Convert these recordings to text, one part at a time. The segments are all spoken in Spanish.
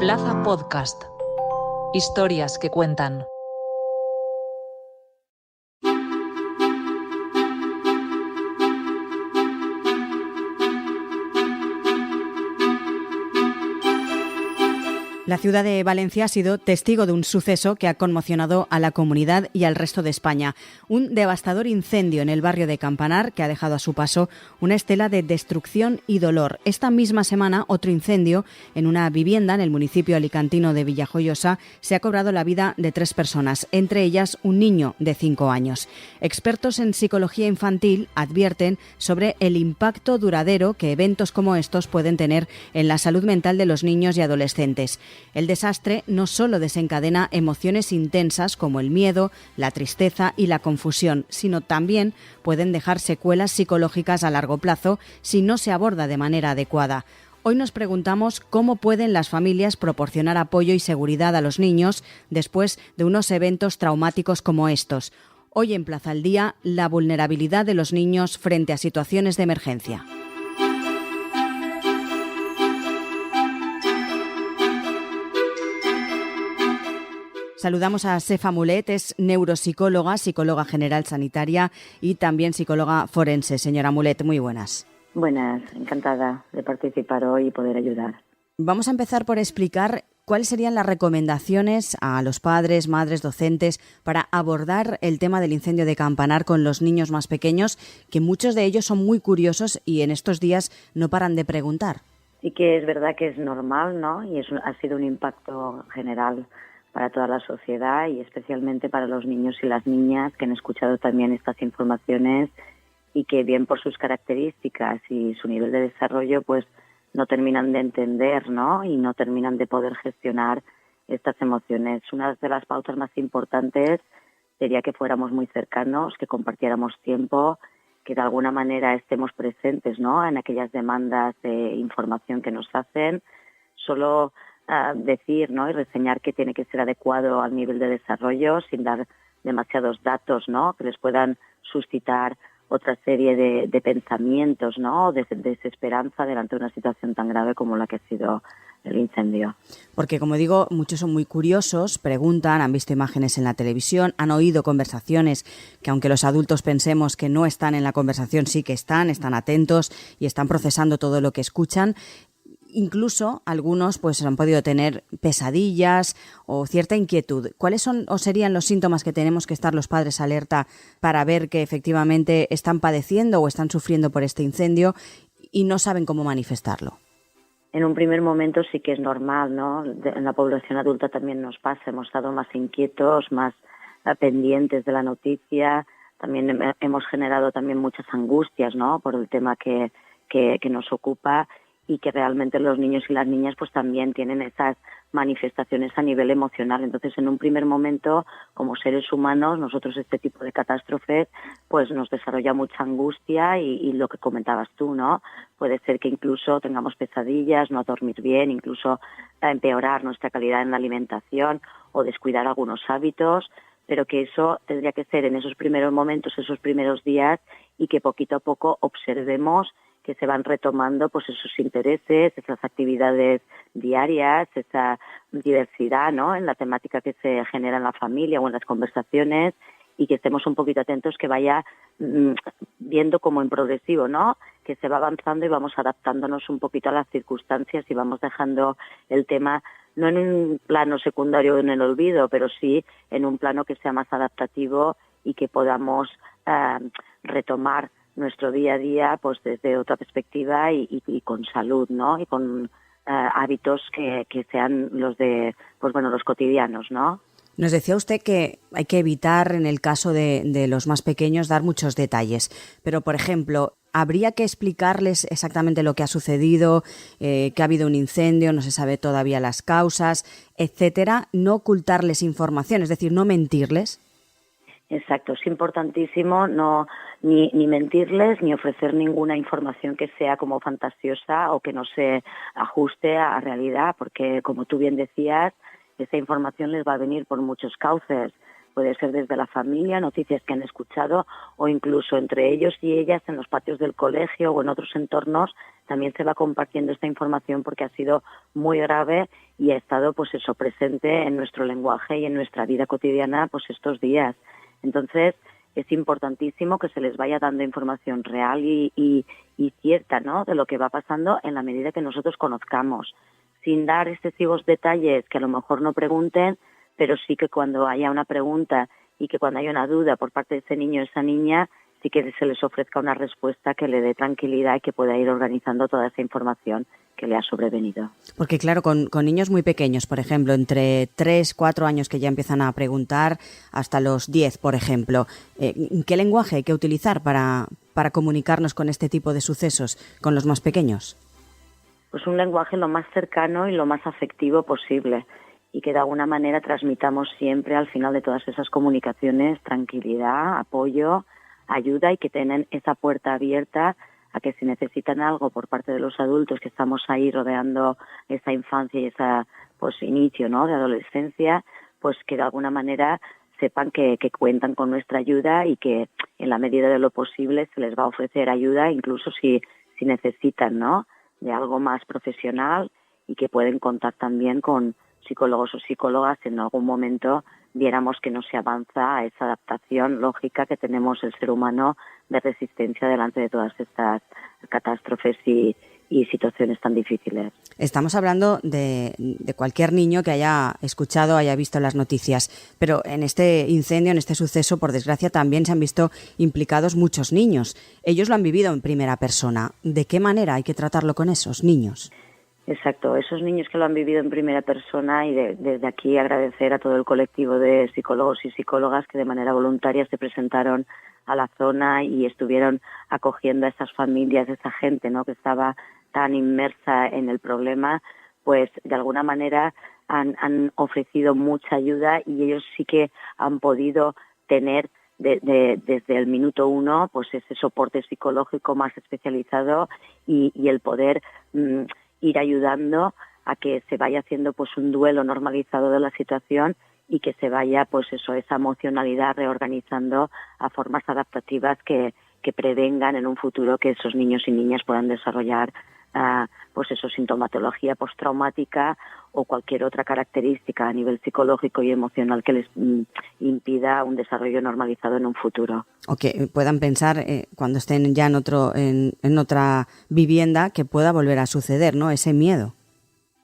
Plaza Podcast. Historias que cuentan. La ciudad de Valencia ha sido testigo de un suceso que ha conmocionado a la comunidad y al resto de España. Un devastador incendio en el barrio de Campanar que ha dejado a su paso una estela de destrucción y dolor. Esta misma semana, otro incendio en una vivienda en el municipio alicantino de Villajoyosa se ha cobrado la vida de 3 personas, entre ellas un niño de 5 años. Expertos en psicología infantil advierten sobre el impacto duradero que eventos como estos pueden tener en la salud mental de los niños y adolescentes. El desastre no solo desencadena emociones intensas como el miedo, la tristeza y la confusión, sino también pueden dejar secuelas psicológicas a largo plazo si no se aborda de manera adecuada. Hoy nos preguntamos cómo pueden las familias proporcionar apoyo y seguridad a los niños después de unos eventos traumáticos como estos. Hoy en Plaza al Día, la vulnerabilidad de los niños frente a situaciones de emergencia. Saludamos a Sefa Mulet, es neuropsicóloga, psicóloga general sanitaria y también psicóloga forense. Señora Mulet, muy buenas. Buenas, encantada de participar hoy y poder ayudar. Vamos a empezar por explicar cuáles serían las recomendaciones a los padres, madres, docentes para abordar el tema del incendio de Campanar con los niños más pequeños, que muchos de ellos son muy curiosos y en estos días no paran de preguntar. Sí que es verdad que es normal, ¿no? Y ha sido un impacto general para toda la sociedad y especialmente para los niños y las niñas que han escuchado también estas informaciones y que bien por sus características y su nivel de desarrollo pues no terminan de entender, ¿no? Y no terminan de poder gestionar estas emociones. Una de las pautas más importantes sería que fuéramos muy cercanos, que compartiéramos tiempo, que de alguna manera estemos presentes, ¿no? En aquellas demandas de información que nos hacen. Solo decir, ¿no? Y reseñar que tiene que ser adecuado al nivel de desarrollo sin dar demasiados datos, ¿no? Que les puedan suscitar otra serie de pensamientos, ¿no? De desesperanza delante de una situación tan grave como la que ha sido el incendio. Porque, como digo, muchos son muy curiosos, preguntan, han visto imágenes en la televisión, han oído conversaciones que, aunque los adultos pensemos que no están en la conversación, sí que están atentos y están procesando todo lo que escuchan. Incluso algunos pues han podido tener pesadillas o cierta inquietud. ¿Cuáles son o serían los síntomas que tenemos que estar los padres alerta para ver que efectivamente están padeciendo o están sufriendo por este incendio y no saben cómo manifestarlo? En un primer momento sí que es normal, ¿no? En la población adulta también nos pasa, hemos estado más inquietos, más pendientes de la noticia, también hemos generado también muchas angustias, ¿no? Por el tema que nos ocupa y que realmente los niños y las niñas pues también tienen esas manifestaciones a nivel emocional. Entonces, en un primer momento, como seres humanos, nosotros este tipo de catástrofes pues nos desarrolla mucha angustia y lo que comentabas tú, ¿no? Puede ser que incluso tengamos pesadillas, no dormir bien, incluso empeorar nuestra calidad en la alimentación o descuidar algunos hábitos, pero que eso tendría que ser en esos primeros momentos, esos primeros días, y que poquito a poco observemos que se van retomando pues esos intereses, esas actividades diarias, esa diversidad, ¿no? En la temática que se genera en la familia o en las conversaciones, y que estemos un poquito atentos, que vaya viendo como en progresivo, ¿no? Que se va avanzando y vamos adaptándonos un poquito a las circunstancias y vamos dejando el tema no en un plano secundario en el olvido, pero sí en un plano que sea más adaptativo y que podamos retomar nuestro día a día pues desde otra perspectiva y con salud, ¿no? Y con hábitos que sean los de los cotidianos, ¿no? Nos decía usted que hay que evitar, en el caso de los más pequeños, dar muchos detalles. Pero, por ejemplo, ¿habría que explicarles exactamente lo que ha sucedido, que ha habido un incendio, no se sabe todavía las causas, etcétera? No ocultarles información, es decir, no mentirles. Exacto, es importantísimo no ni mentirles ni ofrecer ninguna información que sea como fantasiosa o que no se ajuste a realidad, porque como tú bien decías, esa información les va a venir por muchos cauces, Puede ser desde la familia, noticias que han escuchado, o incluso entre ellos y ellas en los patios del colegio o en otros entornos también se va compartiendo esta información porque ha sido muy grave y ha estado pues eso presente en nuestro lenguaje y en nuestra vida cotidiana pues estos días. Entonces es importantísimo que se les vaya dando información real y cierta, ¿no?, de lo que va pasando en la medida que nosotros conozcamos, sin dar excesivos detalles que a lo mejor no pregunten, pero sí que cuando haya una pregunta y que cuando haya una duda por parte de ese niño o esa niña, sí que se les ofrezca una respuesta que le dé tranquilidad y que pueda ir organizando toda esa información que le ha sobrevenido. Porque claro, con niños muy pequeños, por ejemplo, entre 3, 4 años que ya empiezan a preguntar hasta los 10, por ejemplo, ¿qué lenguaje hay que utilizar para comunicarnos con este tipo de sucesos con los más pequeños? Pues un lenguaje lo más cercano y lo más afectivo posible, y que de alguna manera transmitamos siempre al final de todas esas comunicaciones tranquilidad, apoyo, ayuda, y que tienen esa puerta abierta a que si necesitan algo por parte de los adultos que estamos ahí rodeando esa infancia y esa pues inicio, ¿no?, de adolescencia, pues que de alguna manera sepan que cuentan con nuestra ayuda y que en la medida de lo posible se les va a ofrecer ayuda, incluso si necesitan, ¿no?, de algo más profesional, y que pueden contar también con psicólogos o psicólogas si en algún momento viéramos que no se avanza a esa adaptación lógica que tenemos el ser humano de resistencia delante de todas estas catástrofes y situaciones tan difíciles. Estamos hablando de cualquier niño que haya escuchado, haya visto las noticias, pero en este incendio, en este suceso, por desgracia, también se han visto implicados muchos niños. Ellos lo han vivido en primera persona. ¿De qué manera hay que tratarlo con esos niños? Exacto, esos niños que lo han vivido en primera persona, y desde aquí agradecer a todo el colectivo de psicólogos y psicólogas que de manera voluntaria se presentaron a la zona y estuvieron acogiendo a esas familias, a esa gente, ¿no?, que estaba tan inmersa en el problema, pues de alguna manera han ofrecido mucha ayuda, y ellos sí que han podido tener desde el minuto uno pues ese soporte psicológico más especializado y el poder ir ayudando a que se vaya haciendo pues un duelo normalizado de la situación, y que se vaya pues eso, esa emocionalidad reorganizando a formas adaptativas que prevengan en un futuro que esos niños y niñas puedan desarrollar pues eso, sintomatología postraumática o cualquier otra característica a nivel psicológico y emocional que les impida un desarrollo normalizado en un futuro. O que puedan pensar cuando estén ya en otra vivienda que pueda volver a suceder, ¿no?, ese miedo.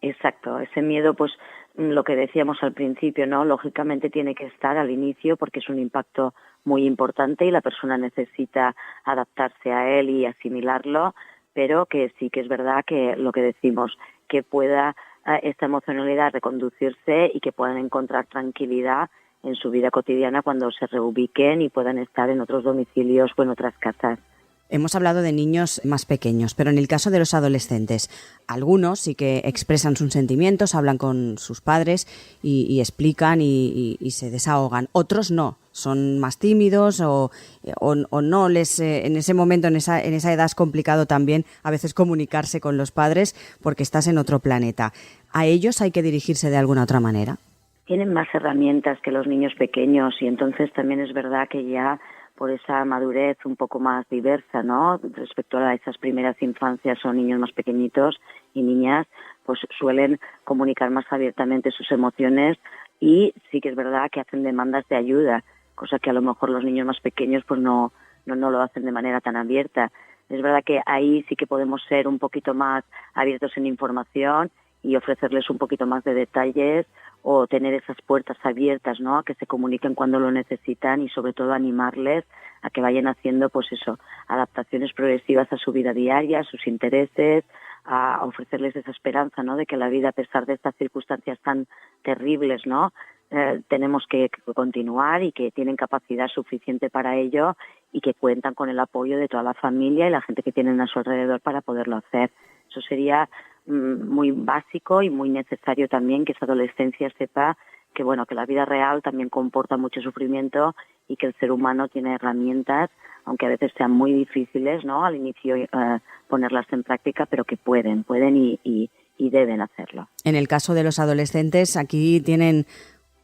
Exacto, ese miedo, pues lo que decíamos al principio, ¿no?, lógicamente tiene que estar al inicio porque es un impacto muy importante y la persona necesita adaptarse a él y asimilarlo, pero que sí que es verdad que lo que decimos, que pueda esta emocionalidad reconducirse y que puedan encontrar tranquilidad en su vida cotidiana cuando se reubiquen y puedan estar en otros domicilios o en otras casas. Hemos hablado de niños más pequeños, pero en el caso de los adolescentes, algunos sí que expresan sus sentimientos, hablan con sus padres y explican y se desahogan. Otros no, son más tímidos o no les en ese momento, en esa edad es complicado también a veces comunicarse con los padres porque estás en otro planeta. ¿A ellos hay que dirigirse de alguna otra manera? Tienen más herramientas que los niños pequeños, y entonces también es verdad que ya por esa madurez un poco más diversa, ¿no?, respecto a esas primeras infancias o niños más pequeñitos y niñas, pues suelen comunicar más abiertamente sus emociones, y sí que es verdad que hacen demandas de ayuda, cosa que a lo mejor los niños más pequeños pues no lo hacen de manera tan abierta. Es verdad que ahí sí que podemos ser un poquito más abiertos en información y ofrecerles un poquito más de detalles, o tener esas puertas abiertas, ¿no?, a que se comuniquen cuando lo necesitan, y sobre todo animarles a que vayan haciendo pues eso, adaptaciones progresivas a su vida diaria, a sus intereses, a ofrecerles esa esperanza, ¿no?, de que la vida, a pesar de estas circunstancias tan terribles, ¿no?, tenemos que continuar, y que tienen capacidad suficiente para ello, y que cuentan con el apoyo de toda la familia y la gente que tienen a su alrededor para poderlo hacer. Eso sería muy básico y muy necesario también, que esa adolescencia sepa que bueno, que la vida real también comporta mucho sufrimiento, y que el ser humano tiene herramientas, aunque a veces sean muy difíciles, ¿no?, al inicio ponerlas en práctica, pero que pueden y deben hacerlo. En el caso de los adolescentes, aquí tienen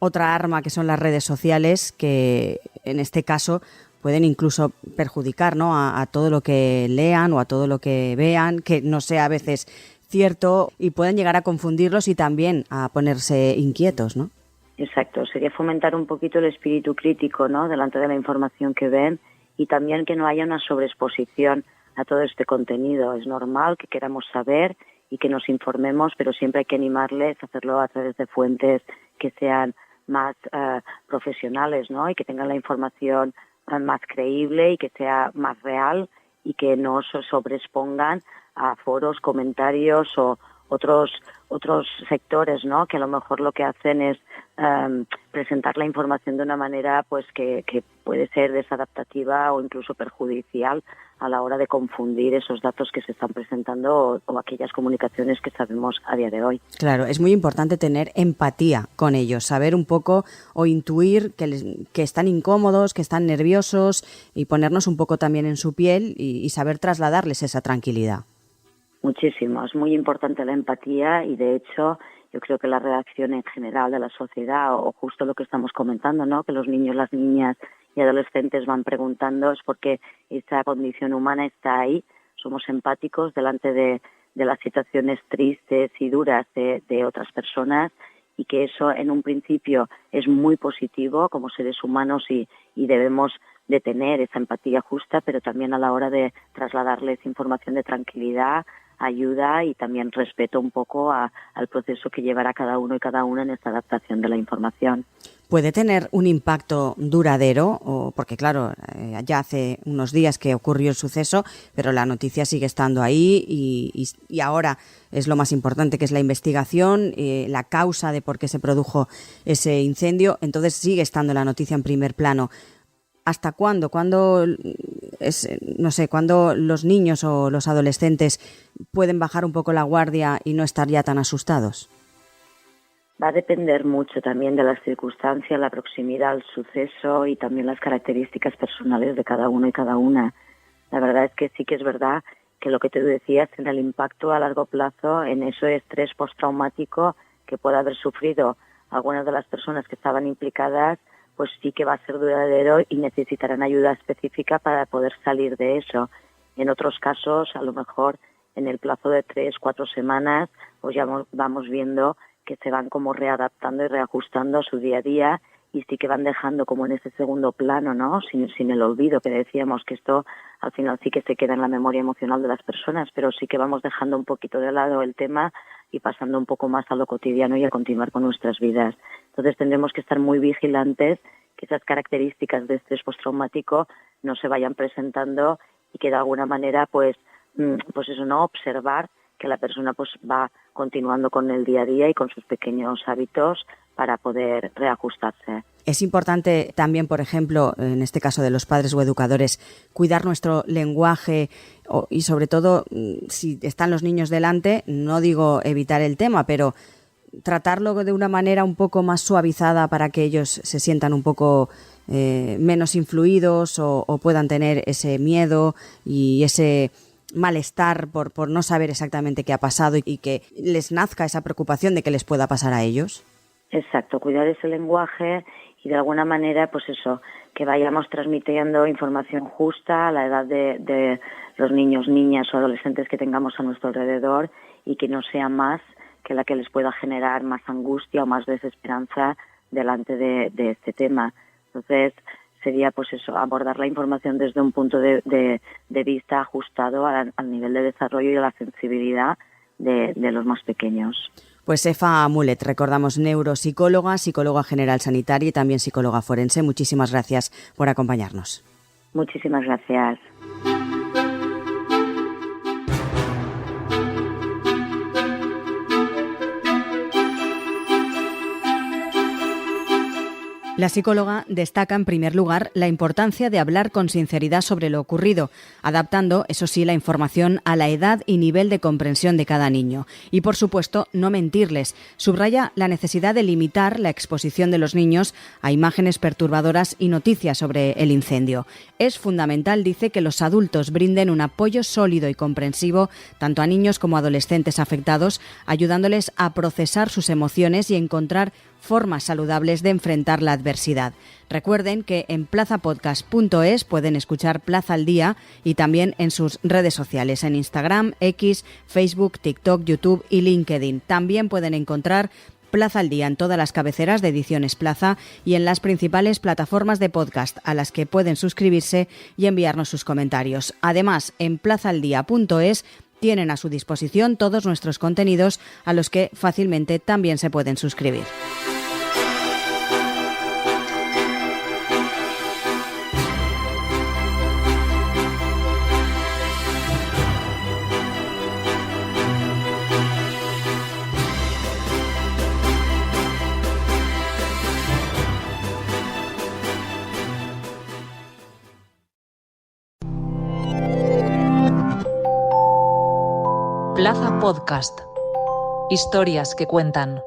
otra arma que son las redes sociales, que en este caso pueden incluso perjudicar, ¿no?, a todo lo que lean o a todo lo que vean, que no sea a veces cierto, y pueden llegar a confundirlos y también a ponerse inquietos, ¿no? Exacto, sería fomentar un poquito el espíritu crítico, ¿no?, delante de la información que ven, y también que no haya una sobreexposición a todo este contenido. Es normal que queramos saber y que nos informemos, pero siempre hay que animarles a hacerlo a través de fuentes que sean más profesionales, ¿no?, y que tengan la información más creíble y que sea más real, y que no se sobreexpongan a foros, comentarios o otros sectores, ¿no?, que a lo mejor lo que hacen es presentar la información de una manera pues que puede ser desadaptativa o incluso perjudicial a la hora de confundir esos datos que se están presentando o aquellas comunicaciones que sabemos a día de hoy. Claro, es muy importante tener empatía con ellos, saber un poco o intuir que están incómodos, que están nerviosos, y ponernos un poco también en su piel y saber trasladarles esa tranquilidad. Muchísimo, es muy importante la empatía, y de hecho yo creo que la reacción en general de la sociedad, o justo lo que estamos comentando, ¿no?, que los niños, las niñas y adolescentes van preguntando, es porque esa condición humana está ahí. Somos empáticos delante de las situaciones tristes y duras de otras personas, y que eso en un principio es muy positivo como seres humanos, y debemos de tener esa empatía justa, pero también a la hora de trasladarles información de tranquilidad, ayuda y también respeto un poco al proceso que llevará cada uno y cada una en esta adaptación de la información. ¿Puede tener un impacto duradero? Porque claro, ya hace unos días que ocurrió el suceso, pero la noticia sigue estando ahí, y ahora es lo más importante, que es la investigación, la causa de por qué se produjo ese incendio. Entonces sigue estando la noticia en primer plano. ¿Hasta cuándo? ¿Cuándo los niños o los adolescentes pueden bajar un poco la guardia y no estar ya tan asustados? Va a depender mucho también de las circunstancias, la proximidad al suceso y también las características personales de cada uno y cada una. La verdad es que sí que es verdad que lo que te decías, en el impacto a largo plazo, en ese estrés postraumático que puede haber sufrido algunas de las personas que estaban implicadas, pues sí que va a ser duradero y necesitarán ayuda específica para poder salir de eso. En otros casos, a lo mejor en el plazo de 3-4 semanas, pues ya vamos viendo que se van como readaptando y reajustando a su día a día, y sí que van dejando como en ese segundo plano, ¿no?, sin el olvido, que decíamos que esto al final sí que se queda en la memoria emocional de las personas, pero sí que vamos dejando un poquito de lado el tema y pasando un poco más a lo cotidiano y a continuar con nuestras vidas. Entonces tendremos que estar muy vigilantes que esas características de estrés postraumático no se vayan presentando, y que de alguna manera pues eso, no observar que la persona pues va continuando con el día a día y con sus pequeños hábitos para poder reajustarse. Es importante también, por ejemplo, en este caso de los padres o educadores, cuidar nuestro lenguaje y sobre todo, si están los niños delante, no digo evitar el tema, pero tratarlo de una manera un poco más suavizada para que ellos se sientan un poco menos influidos o puedan tener ese miedo y ese malestar por no saber exactamente qué ha pasado, y que les nazca esa preocupación de que les pueda pasar a ellos. Exacto, cuidar ese lenguaje y de alguna manera, pues eso, que vayamos transmitiendo información justa a la edad de los niños, niñas o adolescentes que tengamos a nuestro alrededor, y que no sea más que la que les pueda generar más angustia o más desesperanza delante de este tema. Entonces, sería pues eso, abordar la información desde un punto de vista ajustado al nivel de desarrollo y a la sensibilidad de los más pequeños. Pues Efa Mulet, recordamos, neuropsicóloga, psicóloga general sanitaria y también psicóloga forense. Muchísimas gracias por acompañarnos. Muchísimas gracias. La psicóloga destaca en primer lugar la importancia de hablar con sinceridad sobre lo ocurrido, adaptando, eso sí, la información a la edad y nivel de comprensión de cada niño. Y, por supuesto, no mentirles. Subraya la necesidad de limitar la exposición de los niños a imágenes perturbadoras y noticias sobre el incendio. Es fundamental, dice, que los adultos brinden un apoyo sólido y comprensivo tanto a niños como a adolescentes afectados, ayudándoles a procesar sus emociones y encontrar formas saludables de enfrentar la adversidad. Recuerden que en plazapodcast.es pueden escuchar Plaza al Día y también en sus redes sociales, en Instagram, X, Facebook, TikTok, YouTube y LinkedIn. También pueden encontrar Plaza al Día en todas las cabeceras de Ediciones Plaza y en las principales plataformas de podcast a las que pueden suscribirse y enviarnos sus comentarios. Además, en plazaldía.es tienen a su disposición todos nuestros contenidos a los que fácilmente también se pueden suscribir. Plaza Podcast. Historias que cuentan.